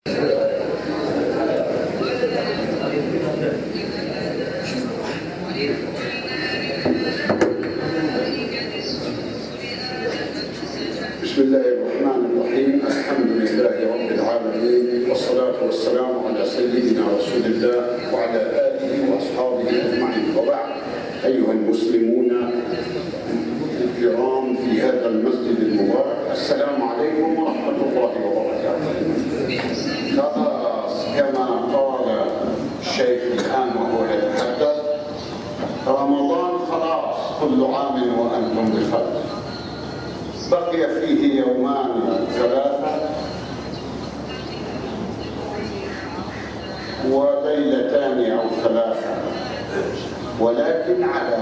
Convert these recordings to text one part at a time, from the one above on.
بسم الله الرحمن الرحيم. الحمد لله رب العالمين، والصلاة والسلام على سيدنا رسول الله وعلى آله وأصحابه أجمعين، وبعد. أيها المسلمون الكرام في هذا المسجد المبارك، السلام عليكم ورحمة الله وبركاته. خلاص كما قال الشيخ الآن وهو يتحدث، رمضان خلاص، كل عام وأنتم بخير. بقي فيه يومان ثلاثة وليلتان أو ثلاثة، ولكن على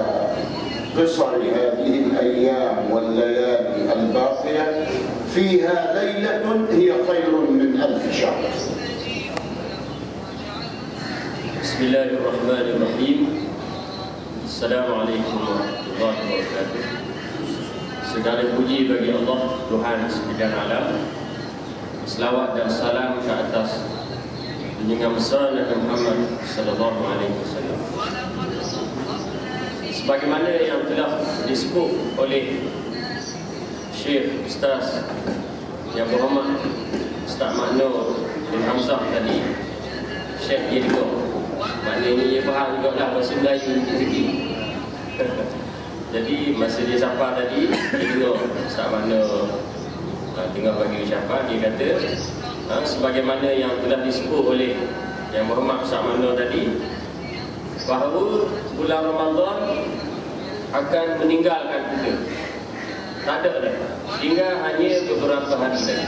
قصر هذه الأيام والليالي الباقية فيها ليلة هي خير من 1000 شهر. بسم الله الرحمن الرحيم. السلام عليكم ورحمة الله وبركاته. Segala puji bagi Allah, Tuhan sekalian alam. Selawat dan salam ke atas junjungan besar Nabi Muhammad sallallahu alaihi wasallam. Sebagaimana yang telah disebut oleh Syekh Ustaz Yang Berhormat Ustaz Maknur bin Hamzah tadi, Syekh dia juga, maknanya dia faham juga lah bahasa Melayu sikit. Jadi masa dia sapa tadi, dia dengar Ustaz Maknur tengah bagi ucapan. Dia kata sebagaimana yang telah disebut oleh Yang Berhormat Ustaz Maknur tadi, bahawa bulan Ramadan akan meninggalkan kita. Tak ada dah, tinggal hanya beberapa hari lagi.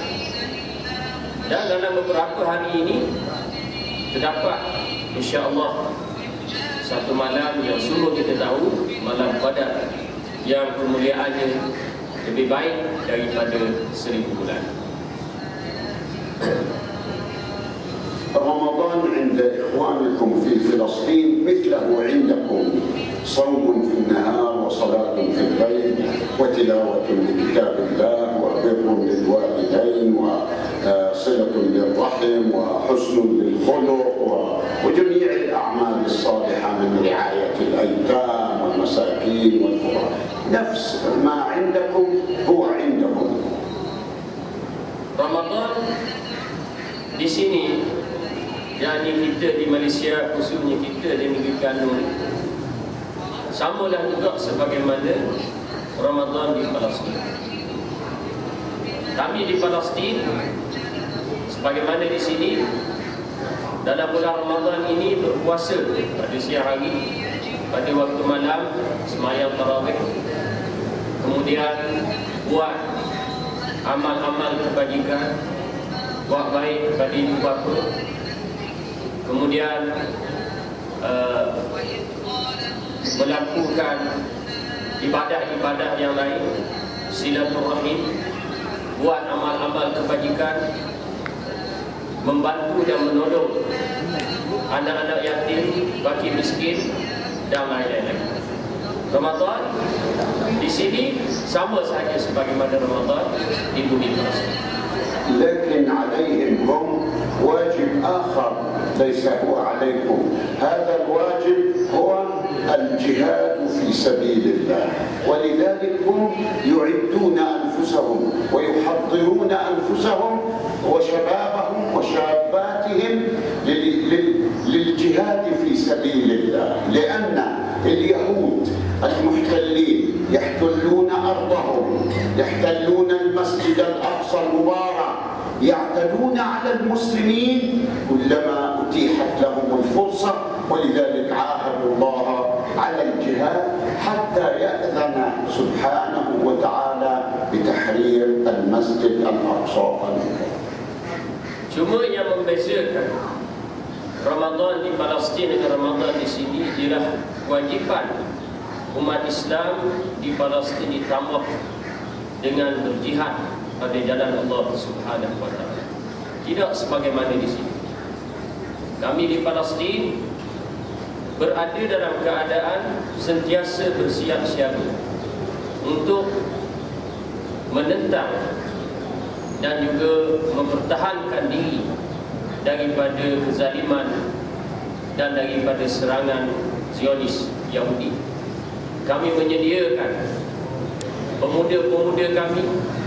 Dan dalam beberapa hari ini terdapat insya-Allah satu malam yang semua kita tahu, malam Qadar, yang kemuliaannya lebih baik daripada 1000 bulan. رمضان عند إخوانكم في فلسطين مثله عندكم، صوم في النهار وصلاة في الليل وتلاوة لكتاب الله وبر للوالدين وصلة للرحم وحسن للخلق وجميع الأعمال الصالحة من رعاية الأيتام والمساكين والفقراء. نفس ما عندكم هو عندكم. Ramadan di sini, yakni kita di Malaysia, khususnya kita di negeri Kanu, samalah juga sebagaimana Ramadan di Palestin. Kami di Palestin, sebagaimana di sini, dalam bulan Ramadan ini berpuasa pada siang hari, pada waktu malam sembahyang tarawih, kemudian buat amal-amal kebajikan, buat baik kepada ibu bapa, kemudian melakukan ibadah-ibadah yang lain, silaturahim, buat amal-amal kebajikan, membantu dan menolong anak-anak yatim, fakir miskin dan lain-lain. Ramadan di sini sama saja sebagaimana Ramadan di bumi Palestin. لكن عليهم هم واجب آخر ليس هو عليكم. هذا الواجب هو الجهاد في سبيل الله، ولذلك هم يعدون أنفسهم ويحضرون أنفسهم وشبابهم وشاباتهم للجهاد في سبيل الله، لأن اليهود المحتلين يحتلون أرضهم، يحتلون المسجد الأقصى المبارك، يعتدون على المسلمين كلما أتيحت لهم الفرصة، ولذلك عاهدوا الله على الجهاد حتى يأذن سبحانه وتعالى بتحرير المسجد الأقصى. Cuma yang membezakan Ramadan di Palestin dengan Ramadan di sini ialah kewajipan umat Islam di Palestin ditambah dengan berjihad pada jalan Allah Subhanahu wa taala. Tidak sebagaimana di sini. Kami di Palestin berada dalam keadaan sentiasa bersiap siaga untuk menentang dan juga mempertahankan diri daripada kezaliman dan daripada serangan Zionis Yahudi. Kami menyediakan pemuda-pemuda kami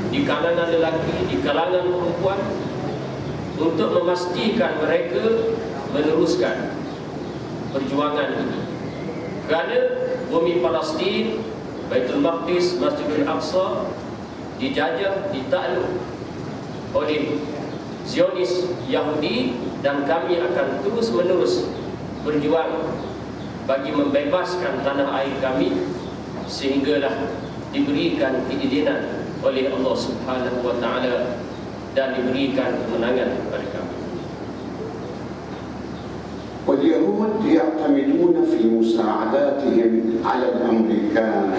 di kalangan lelaki, di kalangan perempuan untuk memastikan mereka meneruskan perjuangan ini. Kerana bumi Palestin, Baitul Maqdis, Masjidil Aqsa dijajah, ditakluk oleh Zionis Yahudi, dan kami akan terus-menerus berjuang bagi membebaskan tanah air kami sehinggalah diberikan keizinan oleh Allah Subhanahu wa taala dan diberikan kemenangan kepada kami. واليهود يعتمدون في مساعداتهم على الأمريكان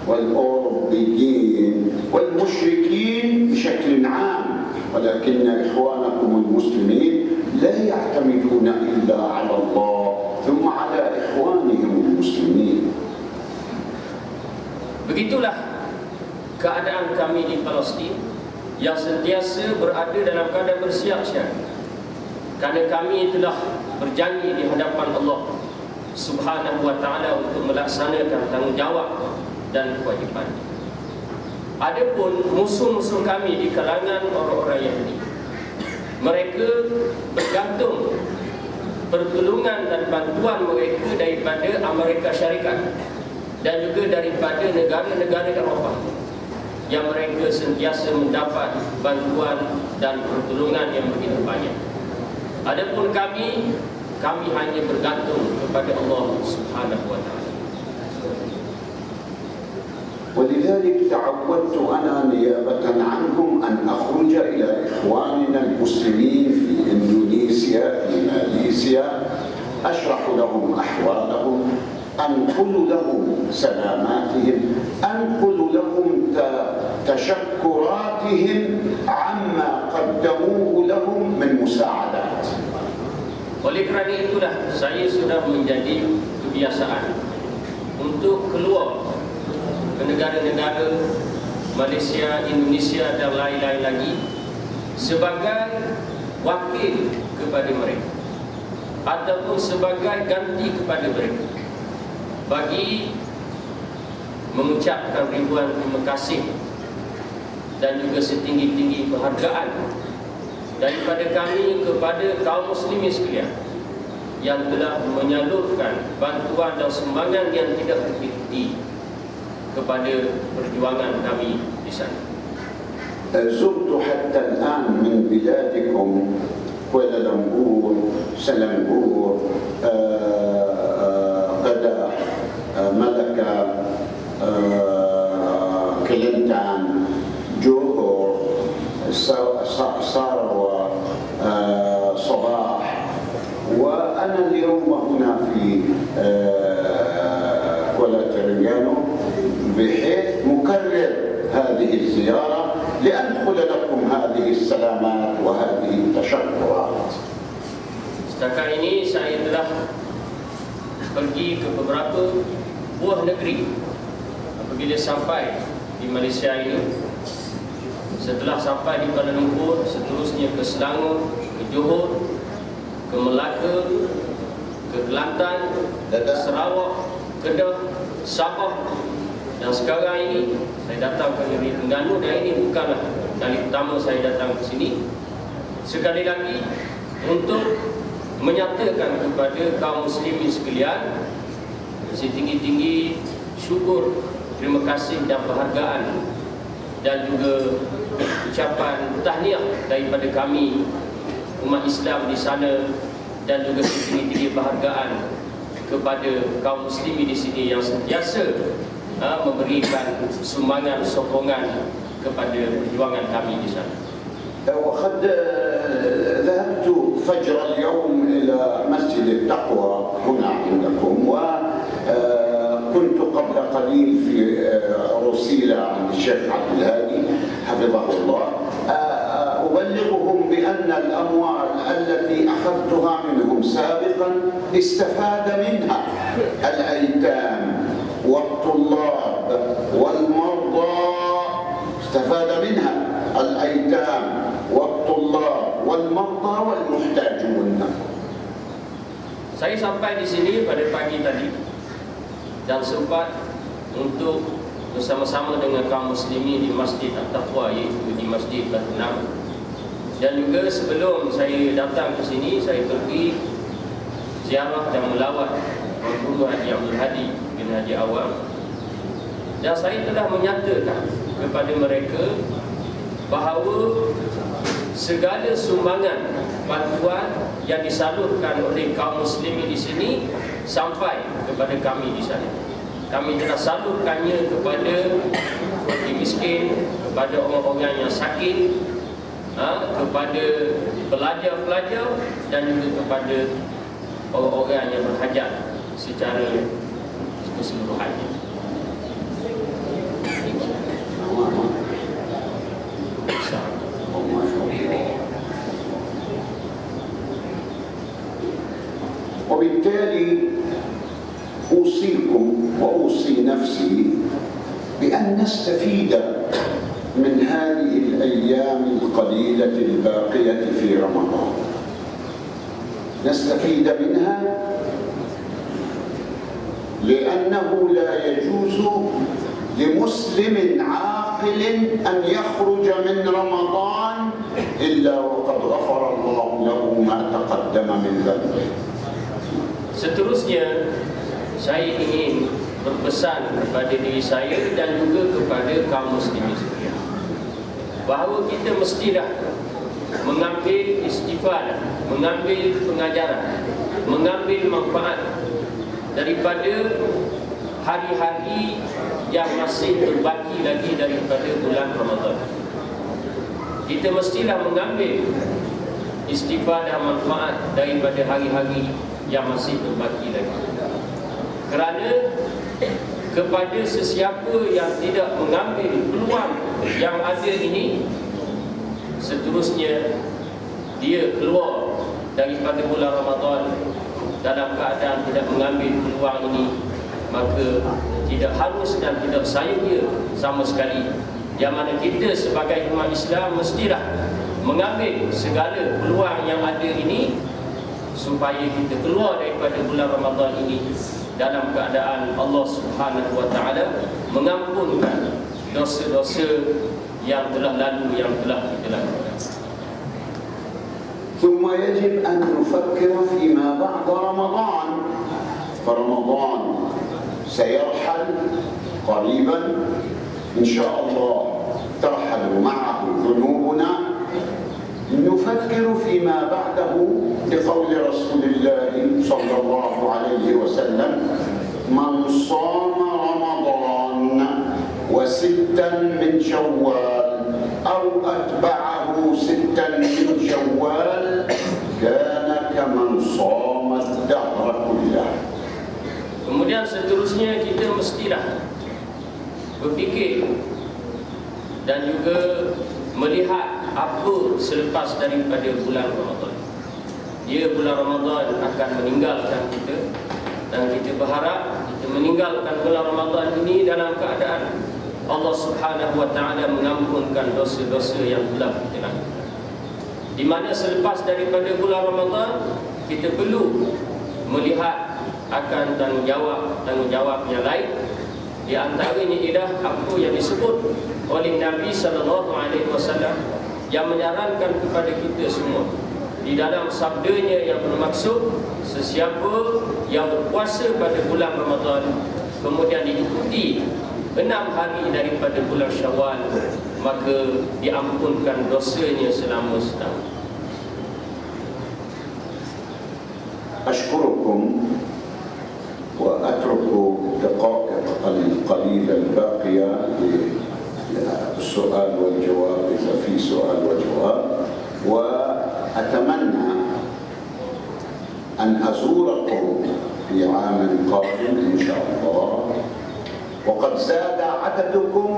والأوروبيين والمشركين بشكل عام، ولكن إخوانكم المسلمين لا يعتمدون إلا على الله ثم على إخوانهم المسلمين. Begitulah keadaan kami di Palestin yang sentiasa berada dalam keadaan bersiap-siap, kerana kami telah berjanji di hadapan Allah Subhanahu wa taala untuk melaksanakan tanggungjawab dan kewajipan. Adapun musuh-musuh kami di kalangan orang-orang Yahudi, mereka bergantung pertolongan dan bantuan mereka daripada Amerika Syarikat dan juga daripada negara-negara Eropah yang mereka sentiasa mendapat bantuan dan pertolongan yang begitu banyak. Adapun kami hanya bergantung kepada Allah Subhanahu wa taala. ولذلك تعودت أنا نيابة عنهم أن أخرج إلى إخواننا المسلمين في إندونيسيا، في ماليزيا، أشرح لهم أحوالهم، أنقل لهم سلاماتهم، أنقل لهم تشكراتهم عما قدموه لهم من مساعدات. Oleh kerana itulah saya sudah menjadi kebiasaan untuk keluar ke negara-negara Malaysia, Indonesia dan lain-lain lagi sebagai wakil kepada mereka ataupun sebagai ganti kepada mereka bagi mengucapkan ribuan terima kasih dan juga setinggi-tinggi penghargaan daripada kami kepada kaum muslimin sekalian yang telah menyalurkan bantuan dan sumbangan yang tidak terhenti kepada perjuangan kami di sana. زرت حتى الآن من بلادكم كوالالمبور، سلنبور، قدح، ملكة، كلينتان، جوهر، ساروة، صباح، وأنا اليوم هنا في كوالاترينغانو بحيث مكرر هذه الزيارة لأنقل لكم هذه السلامات وهذه التشكرات. Setakat ini saya telah pergi ke beberapa buah negeri. Apabila sampai di Malaysia ini, setelah sampai di Kuala Lumpur, seterusnya ke Selangor, ke Johor, ke Melaka, ke Kelantan, ke Sarawak, Kedah, Sabah, dan sekarang ini saya datang ke negeri Terengganu, dan ini bukanlah kali pertama saya datang ke sini. Sekali lagi untuk menyatakan kepada kaum muslimin sekalian setinggi-tinggi syukur, terima kasih dan penghargaan dan juga ucapan tahniah daripada kami umat Islam di sana, dan juga setinggi-tinggi penghargaan kepada kaum muslimin di sini yang sentiasa memberikan sumbangan sokongan kepada perjuangan kami di sana. وقد ذهبت فجر اليوم إلى مسجد التقوى هنا عندكم، وكنت قبل قليل في رسيلة عند الشيخ عبد الهادي حفظه الله، أبلغهم بأن الأموال التي أخذتها منهم سابقا استفاد منها الأيتام والطلاب والمرضى، استفاد منها الأيتام والطلاب والمرضى والمحتاجون. والنار. Saya sampai di sini pada pagi tadi dan sempat untuk bersama-sama dengan kaum muslimin di Masjid At-Taqwa, iaitu di Masjid Batu Enam. Dan juga sebelum saya datang ke sini, saya pergi ziarah dan melawat Guru Haji Abdul Hadi bin Haji Awam. Dan saya telah menyatakan kepada mereka bahawa segala sumbangan bantuan yang disalurkan oleh kaum muslimin di sini sampai kepada kami di sana. Kami telah salurkannya kepada fakir miskin, kepada orang-orang yang sakit, kepada pelajar-pelajar dan juga kepada orang-orang yang berhajat secara keseluruhannya. وبالتالي أوصيكم وأوصي نفسي بأن نستفيد من هذه الأيام القليلة الباقية في رمضان. نستفيد منها لأنه لا يجوز لمسلم عاقل أن يخرج من رمضان إلا وقد غفر الله له ما تقدم من ذنبه. Seterusnya, saya ingin berpesan kepada diri saya dan juga kepada kaum muslimin sekalian bahawa kita mestilah mengambil istifadah, mengambil pengajaran, mengambil manfaat daripada hari-hari yang masih berbaki lagi daripada bulan Ramadan. Kita mestilah mengambil istifadah manfaat daripada hari-hari yang masih berbaki lagi. Kerana kepada sesiapa yang tidak mengambil peluang yang ada ini, seterusnya dia keluar daripada bulan Ramadan dalam keadaan tidak mengambil peluang ini, maka tidak harus dan tidak sayangnya sama sekali. Yang mana kita sebagai umat Islam mestilah mengambil segala peluang yang ada ini supaya kita keluar daripada bulan Ramadan ini dalam keadaan Allah Subhanahu wa taala mengampunkan dosa-dosa yang telah lalu, yang telah kita lakukan. ثم يجب أن نفكر فيما بعد رمضان، فرمضان سيرحل قريبا إن شاء الله، ترحل معه ذنوبنا. نفكر فيما بعده بقول رسول الله صلى الله عليه وسلم: من صام رمضان وستا من شوال أو أتبعه ستا من شوال كان كمن صام الدهر كله. Kemudian seterusnya kita mestilah berfikir dan juga melihat apa selepas daripada bulan Ramadan. Bulan Ramadan akan meninggalkan kita, dan kita berharap kita meninggalkan bulan Ramadan ini dalam keadaan Allah Subhanahu wa taala mengampunkan dosa-dosa yang telah kita lakukan. Di mana selepas daripada bulan Ramadan kita perlu melihat akan tanggungjawab yang lain. Di antaranya ialah apa yang disebut oleh Nabi sallallahu alaihi wasallam yang menyarankan kepada kita semua di dalam sabdanya yang bermaksud sesiapa yang berpuasa pada bulan Ramadan kemudian diikuti 6 hari daripada bulan Syawal, maka diampunkan dosanya selama setahun. أشكركم وأترك الدقائق القليلة الباقية للسؤال والجواب إذا في سؤال وجواب، وأتمنى أن أزوركم في عام قادم إن شاء الله، وقد زاد عددكم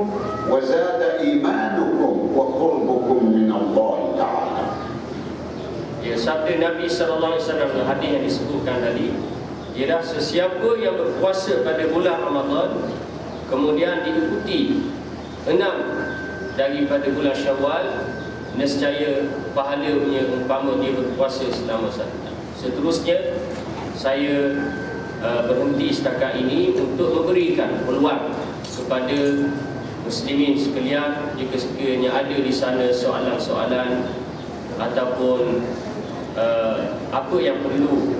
وزاد إيمانكم وقربكم من الله تعالى. Ya, sabda Nabi sallallahu alaihi wasallam dalam hadis yang disebutkan tadi ialah sesiapa yang berpuasa pada bulan Ramadan kemudian diikuti 6 daripada bulan Syawal, nescaya pahalanya umpama dia berpuasa selama 1 tahun. Seterusnya saya berhenti setakat ini untuk memberikan peluang kepada muslimin sekalian, jika sekiranya ada di sana soalan-soalan ataupun apa yang perlu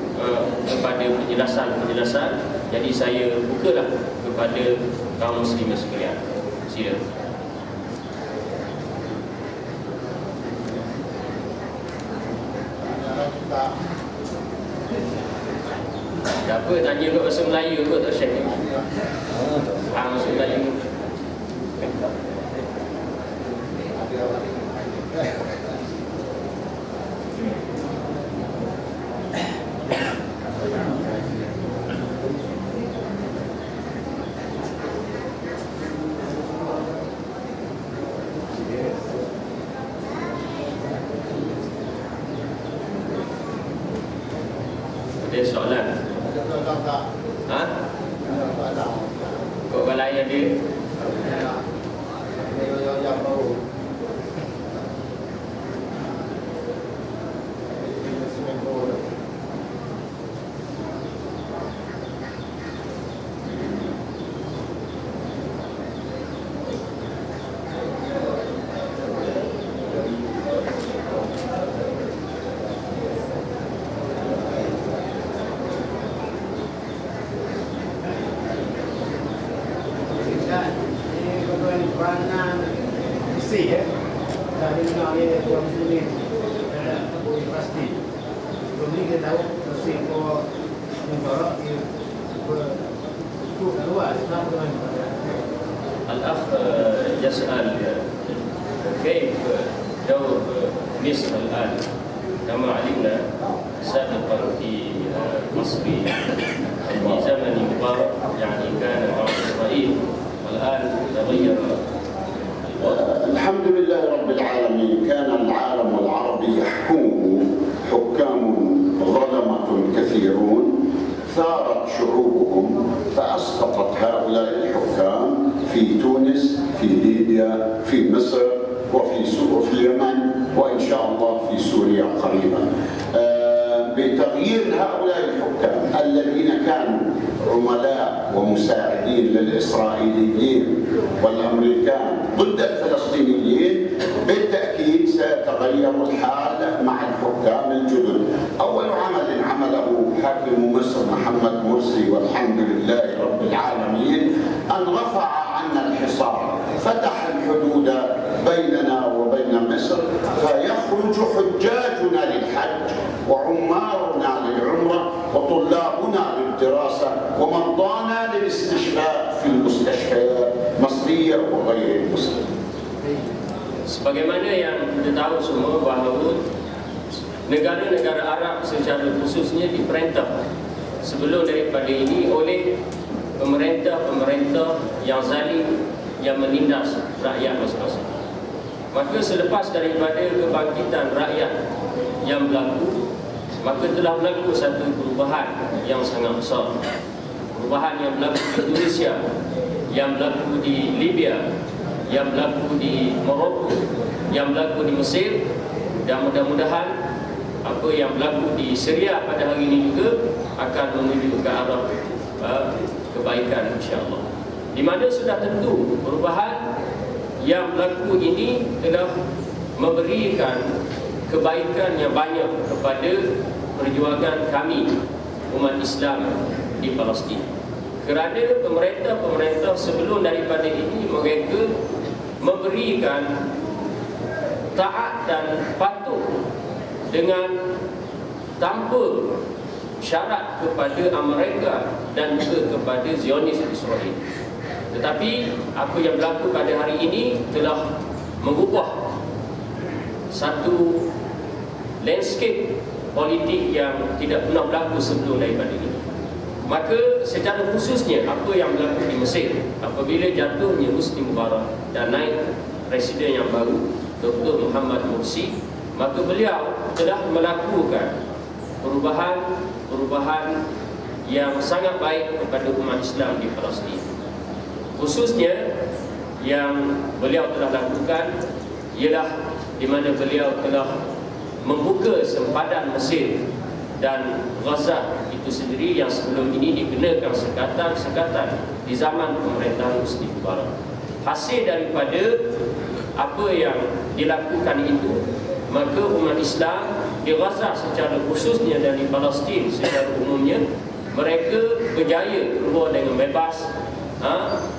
kepada penjelasan-penjelasan, jadi saya bukalah kepada kaum muslimin sekalian. Sila. Tak apa, tanya kot bahasa Melayu kot tak Syekh. Bahasa Melayu. Ada soalan? Ha? Kok balai ada? الأخ يسأل كيف دور مصر الآن؟ كما علمنا سابقا في مصر في زمن مبارك يعني كان مع إسرائيل، والآن تغير الوضع. الحمد لله رب العالمين. كان العالم العربي يحكمه حكام ظلمة كثيرون، ثارت شعوبهم فأسقطت هؤلاء الحكام في تونس، في ليبيا، في مصر، وفي اليمن، وإن شاء الله في سوريا قريبا. بتغيير هؤلاء الحكام الذين كانوا عملاء ومساعدين للإسرائيليين والأمريكان ضد الفلسطينيين، بالتأكيد سيتغير الحال مع الحكام الجدد. أول عمل عمله حاكم مصر محمد مرسي والحمد لله رب العالمين أن رفع عنا الحصار، فتح الحدود بيننا وبين مصر، فيخرج حجاجنا للحج وعمارنا للعمرة وطلابنا للدراسة ومرضانا للاستشفاء في المستشفيات مصرية وغير المسلمة. Sebagaimana yang kita tahu semua bahawa negara-negara Arab secara khususnya diperintah sebelum daripada ini oleh pemerintah-pemerintah yang zalim yang menindas rakyat masing-masing. Maka selepas daripada kebangkitan rakyat yang berlaku, maka telah berlaku satu perubahan yang sangat besar. Perubahan yang berlaku di Indonesia, yang berlaku di Libya, yang berlaku di Morocco, yang berlaku di Mesir, dan mudah-mudahan apa yang berlaku di Syria pada hari ini juga akan menuju ke arah kebaikan insya-Allah. Di mana sudah tentu perubahan yang berlaku ini telah memberikan kebaikan yang banyak kepada perjuangan kami umat Islam di Palestin. Kerana pemerintah-pemerintah sebelum daripada ini mereka memberikan taat dan patuh dengan tanpa syarat kepada Amerika dan juga kepada Zionis Israel. Tetapi apa yang berlaku pada hari ini telah mengubah satu landscape politik yang tidak pernah berlaku sebelum daripada ini. Maka secara khususnya apa yang berlaku di Mesir apabila jatuhnya Husni Mubarak dan naik presiden yang baru Dr. Muhammad Morsi, maka beliau telah melakukan perubahan yang sangat baik kepada umat Islam di Palestin. Khususnya yang beliau telah lakukan ialah di mana beliau telah membuka sempadan Mesir dan Gaza itu sendiri yang sebelum ini dikenakan sekatan-sekatan di zaman pemerintahan Husni Mubarak. Hasil daripada apa yang dilakukan itu, maka umat Islam di Gaza secara khususnya dan di Palestin secara umumnya, mereka berjaya keluar dengan bebas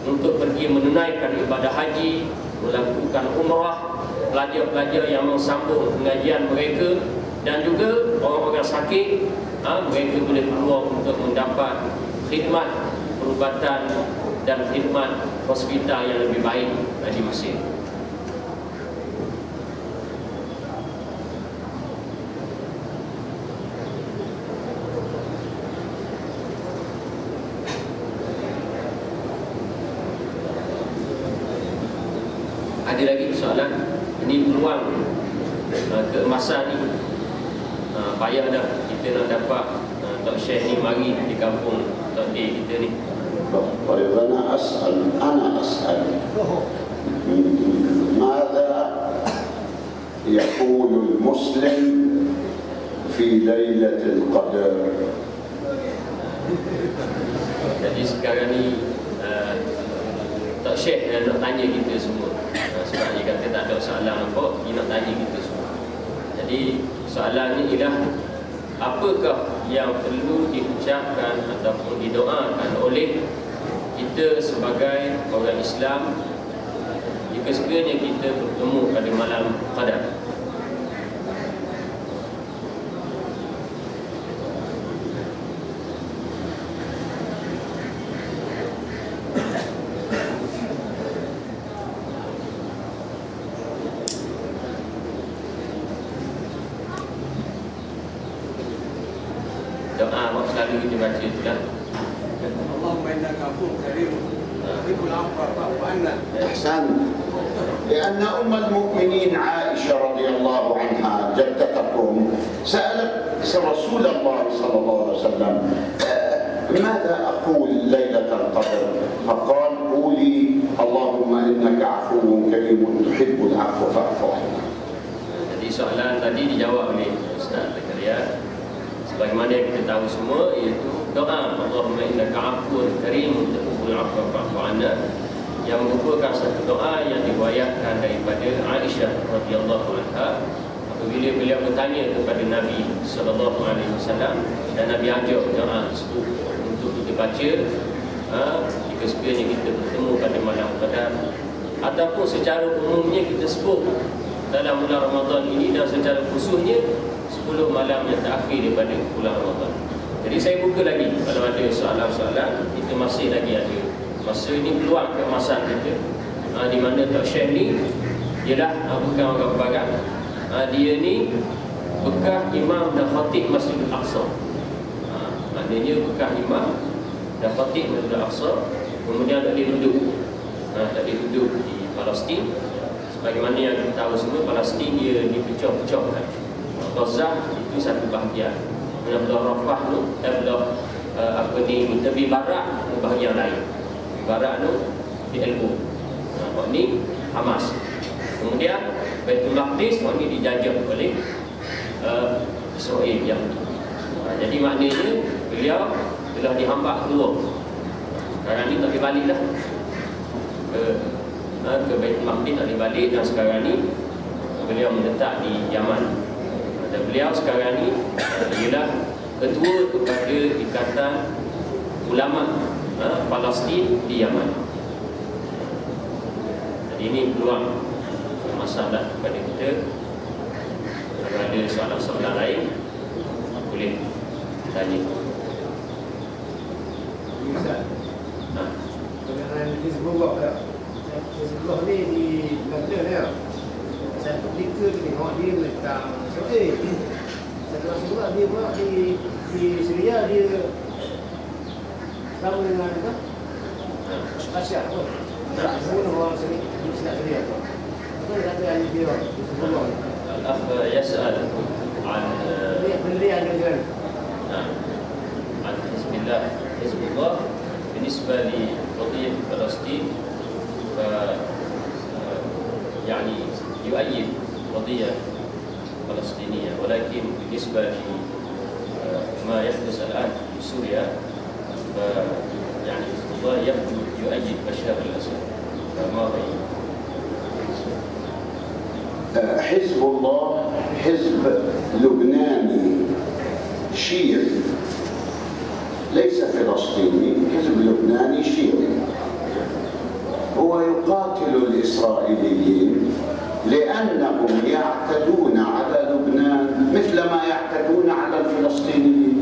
untuk pergi menunaikan ibadah haji, melakukan umrah, pelajar-pelajar yang mau sambung pengajian mereka, dan juga orang-orang sakit, mereka boleh keluar untuk mendapat khidmat perubatan dan khidmat hospital yang lebih baik di Mesir. Ada lagi soalan? Ini peluang keemasan ni, payah dah kita nak dapat Tok Syekh ni mari di kampung Tok D kita ni. طيب أنا أسأل ماذا يقول المسلم في ليلة القدر؟ Jadi sekarang ni Tok Syekh nak tanya kita semua, sebab dia kata tak ada soalan apa, dia nak tanya kita semua. Jadi soalannya ialah, apakah yang perlu diucapkan ataupun didoakan oleh kita sebagai orang Islam jika sekiranya kita bertemu pada malam Qadar? Doa selalu kita baca tu lah. Allahumma innaka afuwwun karim tuhibbul afwa fa'fu anna. أحسن. لأن أم المؤمنين عائشة رضي الله عنها جدتكم سألت رسول الله صلى الله عليه وسلم ماذا أقول ليلة القدر؟ فقال قولي اللهم إنك عفو كريم تحب العفو فاعف عنا. Jadi soalan tadi dijawab oleh Ustaz Zakaria. Sebagaimana yang kita tahu semua, iaitu doa Allahumma innaka afuwwun karim tuhibbul afwa fa'fu anna, yang merupakan satu doa yang diriwayatkan daripada Aisyah radhiyallahu anha apabila beliau bertanya kepada Nabi sallallahu alaihi wasallam, dan Nabi ajak doa tersebut untuk kita baca jika sekiranya kita bertemu pada malam Qadar, ataupun secara umumnya kita sebut dalam bulan Ramadan ini, dan secara khususnya 10 malam yang terakhir daripada bulan Ramadan. Jadi saya buka lagi, kalau ada soalan-soalan, kita masih lagi ada masa ini, peluang keemasan kita, di mana Tok Syekh ni ialah bukan orang barat, dia ni bekas imam dan khatib Masjidil Aqsa. Maknanya bekas imam dan khatib Masjidil Aqsa, kemudian tak dia duduk di Palestin. Sebagaimana yang kita tahu semua, Palestin dia dipecah-pecahkan. Gaza itu satu bahagian, belah Rafah tu, belah tepi barat bahagian lain. Barat tu di Elbu, ni Hamas. Kemudian Baitul Maqdis ni dijajah oleh Israel yang jadi maknanya beliau telah dihambak keluar. Sekarang ni tak boleh balik dah ke Baitul Maqdis, tak boleh balik, dan sekarang ni beliau menetap di Yaman. Dan beliau sekarang ni ialah ketua kepada Ikatan Ulama Palestin di Yaman. Jadi ini peluang masalah kepada kita. Kalau ada soalan-soalan lain, boleh tanya. Dengan Hizbullah ni di Lebanon ya. Satu ketika tengok dia letak Israel. Satu Rasulullah dia pula di Syria, dia sama dengan apa? Asia tu. Tak bunuh orang Syria tu. Apa dia kata yang dia Hizbullah? Al-akh yas'al an pendirian dia. An Hizbullah بالنسبة لقضية فلسطين يعني يؤيد قضية فلسطينية، ولكن بالنسبة لما يحدث الآن في سوريا يعني الله يبدو يؤيد بشار الأسد. فما رأيك؟ حزب الله حزب لبناني شيعي ليس فلسطيني، حزب لبناني شيعي، هو يقاتل الإسرائيليين لأنهم يعتدون على لبنان مثل ما يعتدون على الفلسطينيين،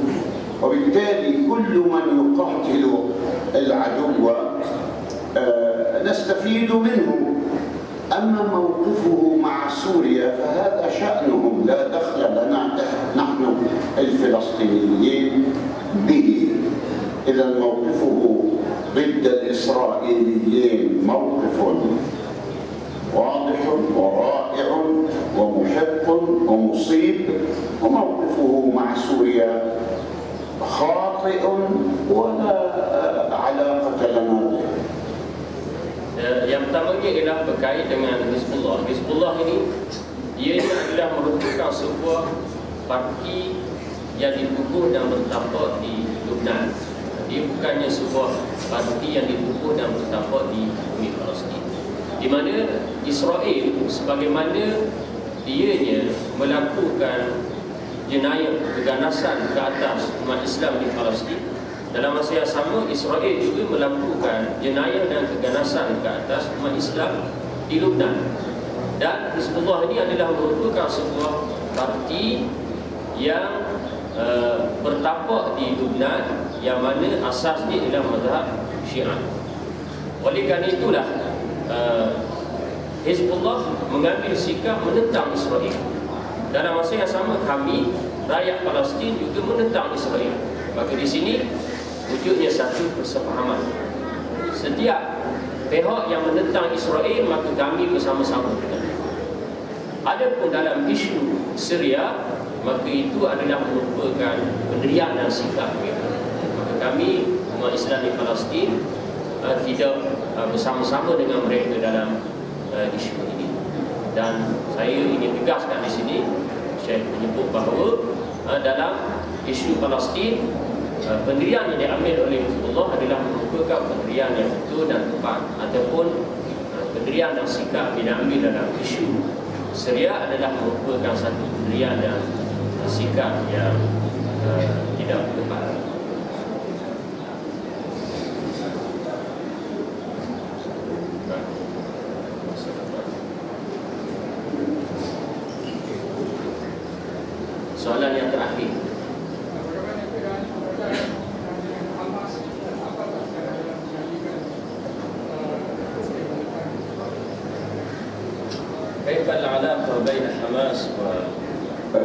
وبالتالي كل من يقاتل العدو نستفيد منه. أما موقفه مع سوريا فهذا شأنهم، لا دخل لنا نحن الفلسطينيين به. إذا موقفه ضد الإسرائيليين موقف واضح ورائع ومحق ومصيب، وموقفه مع سوريا خاطئ ولا علاقة لنا به. Yang pertamanya ialah berkait dengan Hizbullah. Hizbullah ini ianya adalah merupakan sebuah parti yang ditubuh dan bertapak di Lebanon. Dia bukannya sebuah parti yang ditubuh dan bertapak di bumi Palestin, di mana Israel sebagaimana dianya melakukan jenayah keganasan ke atas umat Islam di Palestin, dalam masa yang sama Israel juga melakukan jenayah dan keganasan ke atas umat Islam di Lebanon. Dan Hizbullah ini adalah merupakan sebuah parti yang bertapak di Lebanon, yang mana asasnya ialah mazhab Syiah. Oleh kerana itulah Hizbullah mengambil sikap menentang Israel. Dalam masa yang sama kami, rakyat Palestin, juga menentang Israel. Maka di sini wujudnya satu persefahaman. Setiap pihak yang menentang Israel, maka kami bersama-sama dengan dia. Adapun dalam isu Syria, maka itu adalah merupakan pendirian dan sikap mereka. Maka kami, umat Islam di Palestin, tidak bersama-sama dengan mereka dalam isu ini. Dan saya ingin tegaskan di sini, Syekh menyebut bahawa dalam isu Palestin, pendirian yang diambil oleh Hizbullah adalah merupakan pendirian yang betul dan tepat, ataupun pendirian dan sikap yang diambil dalam isu Syria adalah merupakan satu pendirian dan sikap yang tidak tepat. Soalan yang terakhir. كيف العلاقة بين حماس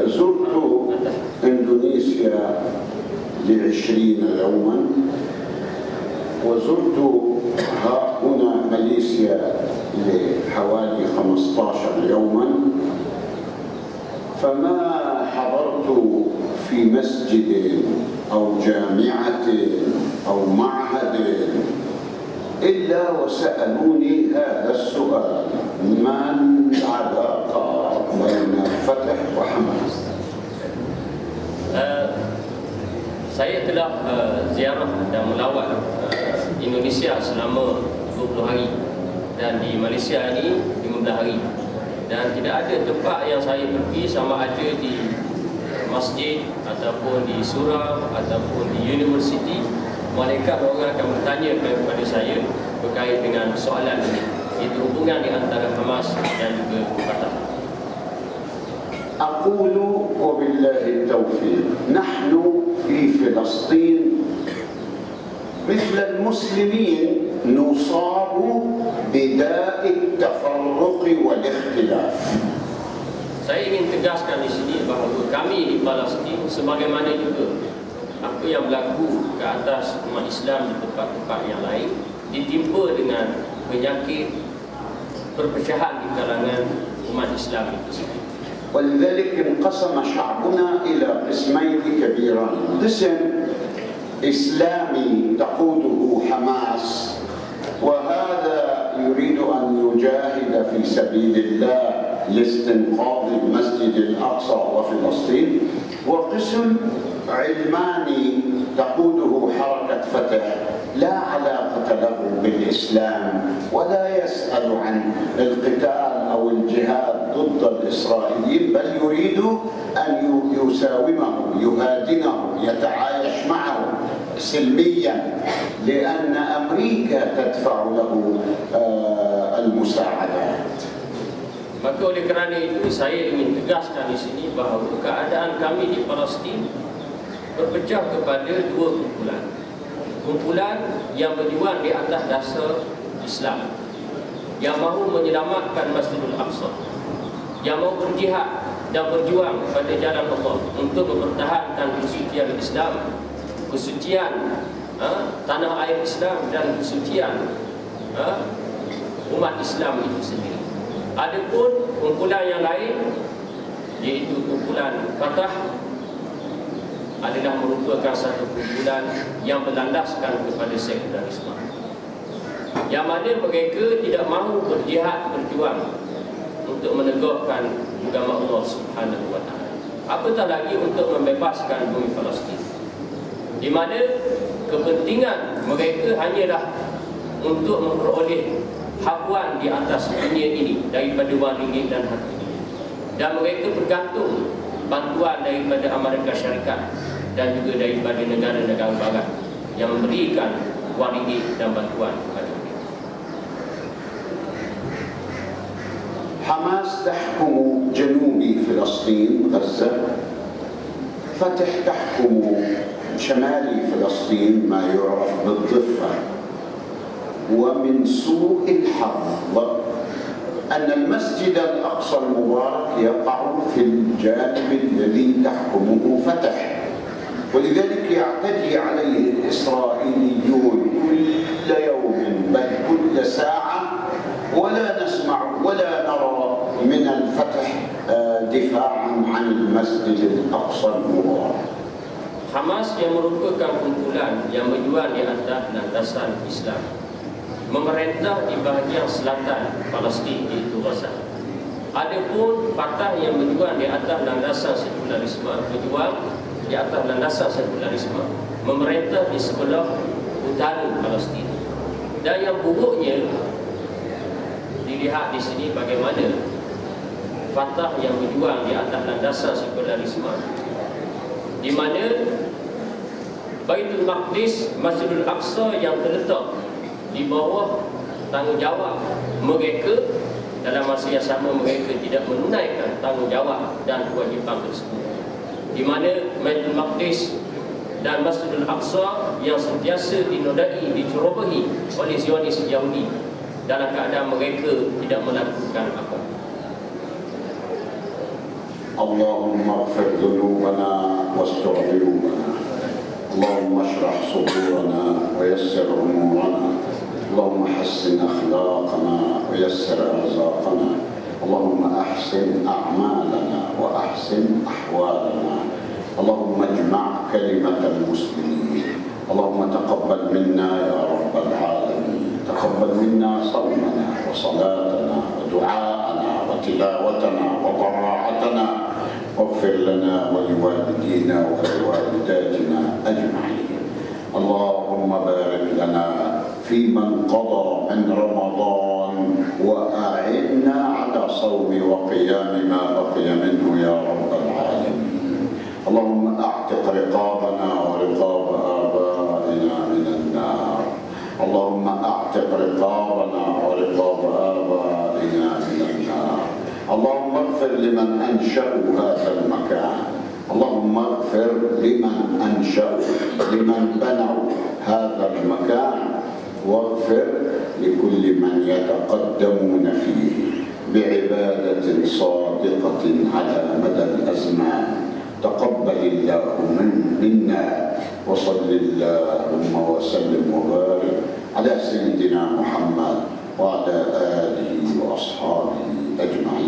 زرت إندونيسيا ل20 يوما، وزرت هنا ماليزيا لحوالي 15 يوما، فما حضرت في مسجد أو جامعة أو معهد إلا وسألوني هذا السؤال: ما العلاقة بين فتح وحماس؟ Saya telah ziarah dan melawat Indonesia selama 20 hari, dan di Malaysia ini 15 hari. Dan tidak ada tempat yang saya pergi, sama ada di masjid ataupun di surau ataupun di universiti, mereka orang akan bertanya kepada saya berkait dengan soalan ini, iaitu hubungan di antara Hamas dan juga Fatah. أقول وبالله التوفيق: نحن في فلسطين مثل المسلمين نصاب بداء التفرق والاختلاف. Saya ingin tegaskan di sini bahawa kami di Palestin, sebagaimana juga apa yang berlaku ke atas umat Islam di tempat-tempat yang lain, ditimpa dengan penyakit perpecahan di kalangan umat Islam itu sendiri. ولذلك انقسم شعبنا إلى قسمين كبيرين: قسم إسلامي تقوده حماس، وهذا يريد أن يجاهد في سبيل الله لاستنقاذ المسجد الأقصى وفلسطين، وقسم علماني تقوده حركة فتح لا علاقة له بالإسلام ولا يسأل عن القتال أو الجهاد ضد الإسرائيليين، بل يريد أن يساومه، يهادنه، يتعايش معه سلميا، لأن أمريكا تدفع له المساعدات. Maka oleh kerana itu saya ingin tegaskan di sini bahawa keadaan kami di Palestin berpecah kepada dua kumpulan. Kumpulan yang berjuang di atas dasar Islam, yang mahu menyelamatkan Masjidil Aqsa, yang mahu berjihad dan berjuang pada jalan Allah untuk mempertahankan kesucian Islam, kesucian tanah air Islam dan kesucian umat Islam itu sendiri. Adapun kumpulan yang lain, iaitu kumpulan Fatah, adalah merupakan satu kumpulan yang berlandaskan kepada sekularisme, yang mana mereka tidak mahu berjihad, berjuang untuk menegakkan agama Allah Subhanahu wa taala, apatah lagi untuk membebaskan bumi Palestin, di mana kepentingan mereka hanyalah untuk memperoleh habuan di atas dunia ini daripada wang ringgit dan harta, dan mereka bergantung bantuan daripada Amerika Syarikat dan juga daripada negara-negara barat yang memberikan wang ringgit dan bantuan kepada mereka. حماس تحكم جنوب فلسطين غزة، فتح تحكم شمال فلسطين ما يعرف بالضفة. ومن سوء الحظ أن المسجد الأقصى المبارك يقع في الجانب الذي تحكمه فتح، ولذلك يعتدي عليه الإسرائيليون كل يوم بل كل ساعة، ولا نسمع ولا نرى من الفتح دفاعا عن المسجد الأقصى المبارك. Hamas yang merupakan kumpulan yang berjuang di atas landasan Islam, memerintah di bahagian selatan Palestin, iaitu Gaza. Adapun Fatah yang berjuang di atas landasan sekularisme, memerintah di sebelah utara Palestin. Dan yang buruknya dilihat di sini bagaimana Fatah yang berjuang di atas landasan sekularisme, di mana Baitul Maqdis, Masjidul Aqsa yang terletak di bawah tanggungjawab mereka, dalam masa yang sama mereka tidak menunaikan tanggungjawab dan kewajipan tersebut, di mana Baitul Maqdis dan Masjidul Aqsa yang sentiasa dinodai, dicerobohi oleh Zionis Yahudi dalam keadaan mereka tidak melakukan apa. Allahumma ighfir dhunubana wastur uyubana, Allahumma ashrah sudurana wa yassir umurana, Allahumma hassin akhlaqana wa yassir arzaqana, Allahumma ahsin a'malana wa ahsin ahwalana, Allahumma ijma' kalimatal muslimin, Allahumma taqabbal minna ya rabbal alamin, taqabbal minna sawmana wa salatana wa du'aana wa tilawatana wa dara'atana, واغفر لنا ولوالدينا ولوالداتنا أجمعين. اللهم بارك لنا في من قضى من رمضان وأعنا على صوم وقيام ما بقي منه يا رب العالمين. اللهم أعتق رقابنا ورقاب آبائنا من النار. اللهم أعتق رقابنا ورقاب آبائنا من النار. اللهم اغفر لمن أنشأوا هذا المكان، اللهم اغفر لمن أنشأوا، لمن بنوا هذا المكان، واغفر لكل من يتقدمون فيه بعبادة صادقة على مدى الأزمان. تقبل الله منا، وصل اللهم وسلم وبارك على سيدنا محمد وعلى آله وأصحابه أجمعين.